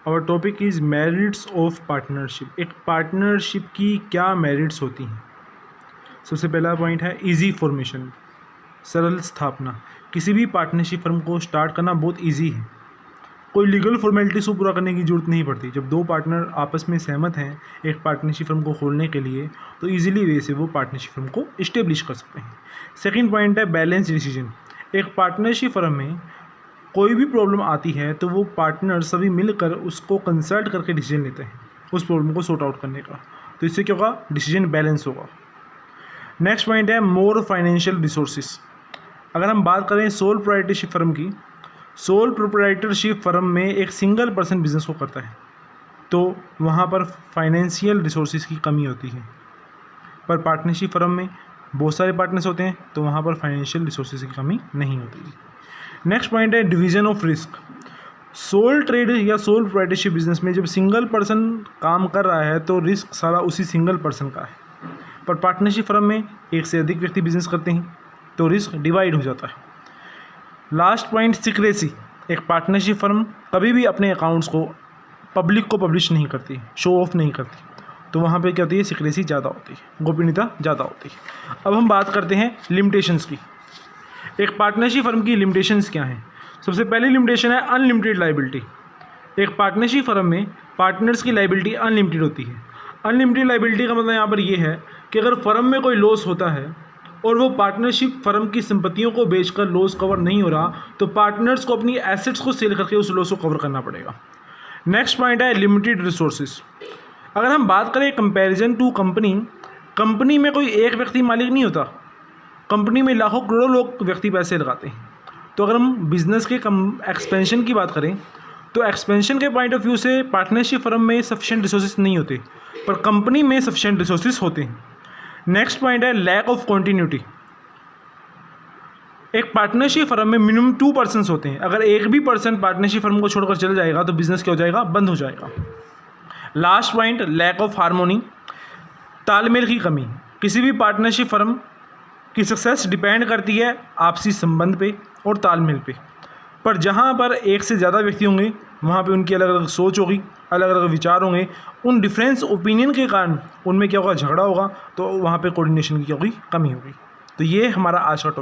Our topic is merits of partnership. एक partnership की क्या मेरिट्स होती हैं। सबसे पहला पॉइंट है इजी फॉर्मेशन, सरल स्थापना। किसी भी पार्टनरशिप फर्म को स्टार्ट करना बहुत इजी है, कोई लीगल फॉर्मेलिटीज़ को पूरा करने की ज़रूरत नहीं पड़ती। जब दो पार्टनर आपस में सहमत हैं एक पार्टनरशिप फर्म को खोलने के लिए, तो ईजिली वे से वो पार्टनरशिप फर्म को इस्टेब्लिश कर सकते हैं। सेकंड पॉइंट है बैलेंस डिसीजन। एक पार्टनरशिप फर्म में कोई भी प्रॉब्लम आती है तो वो पार्टनर सभी मिलकर उसको कंसल्ट करके डिसीजन लेते हैं उस प्रॉब्लम को सॉर्ट आउट करने का, तो इससे क्या होगा, डिसीजन बैलेंस होगा। नेक्स्ट पॉइंट है मोर फाइनेंशियल रिसोर्सेज। अगर हम बात करें सोल प्रोप्राइटरशिप फर्म की, सोल प्रोप्राइटरशिप फर्म में एक सिंगल पर्सन बिजनेस को करता है तो वहाँ पर फाइनेंशियल रिसोर्सेज की कमी होती है। पर पार्टनरशिप फर्म में बहुत सारे पार्टनर्स होते हैं तो वहाँ पर फाइनेंशियल रिसोर्सेज की कमी नहीं होती। नेक्स्ट पॉइंट है division of risk. Sole trade या सोल प्रोप्राइटरशिप बिजनेस में जब सिंगल पर्सन काम कर रहा है तो रिस्क सारा उसी सिंगल पर्सन का है, पर पार्टनरशिप फर्म में एक से अधिक व्यक्ति बिजनेस करते हैं तो रिस्क डिवाइड हो जाता है। Last point secrecy. एक पार्टनरशिप फर्म कभी भी अपने अकाउंट्स को पब्लिक को पब्लिश नहीं करती, शो ऑफ नहीं करती, तो वहाँ पे क्या होती है, सीक्रेसी ज़्यादा होती है, गोपनीयता ज़्यादा होती है। अब हम बात करते हैं लिमिटेशंस की। एक पार्टनरशिप फर्म की लिमिटेशंस क्या हैं। सबसे पहली लिमिटेशन है अनलिमिटेड लाइबिलिटी। एक पार्टनरशिप फर्म में पार्टनर्स की लाइबिलिटी अनलिमिटेड होती है। अनलिमिटेड लाइबिलिटी का मतलब यहाँ पर ये है कि अगर फर्म में कोई लॉस होता है और वो पार्टनरशिप फर्म की संपत्तियों को बेचकर लॉस कवर नहीं हो रहा, तो पार्टनर्स को अपनी एसेट्स को सेल करके उस लॉस को कवर करना पड़ेगा। नेक्स्ट पॉइंट है लिमिटेड रिसोर्सेज। अगर हम बात करें कंपैरिजन टू कंपनी, कंपनी में कोई एक व्यक्ति मालिक नहीं होता, कंपनी में लाखों करोड़ों लोग व्यक्ति पैसे लगाते हैं। तो अगर हम बिजनेस के एक्सपेंशन की बात करें तो एक्सपेंशन के पॉइंट ऑफ व्यू से पार्टनरशिप फर्म में सफिशिएंट रिसोर्सेज नहीं होते, पर कंपनी में सफिशिएंट रिसोर्सेज होते हैं। नेक्स्ट पॉइंट है लैक ऑफ कॉन्टीन्यूटी। एक पार्टनरशिप फर्म में मिनिमम 2 पर्सन्स होते हैं, अगर एक भी पर्सन पार्टनरशिप फर्म को छोड़कर चला जाएगा तो बिजनेस क्या हो जाएगा, बंद हो जाएगा। Last point lack of harmony, तालमेल की कमी। किसी भी पार्टनरशिप फर्म की सक्सेस डिपेंड करती है आपसी संबंध पे और तालमेल पे, पर जहाँ पर एक से ज़्यादा व्यक्ति होंगे वहाँ पे उनकी अलग अलग सोच होगी, अलग अलग विचार होंगे, उन डिफरेंस ओपिनियन के कारण उनमें क्या होगा, झगड़ा होगा, तो वहाँ पे कोऑर्डिनेशन की क्या होगी, कमी होगी। तो ये हमारा आज का टॉपिक।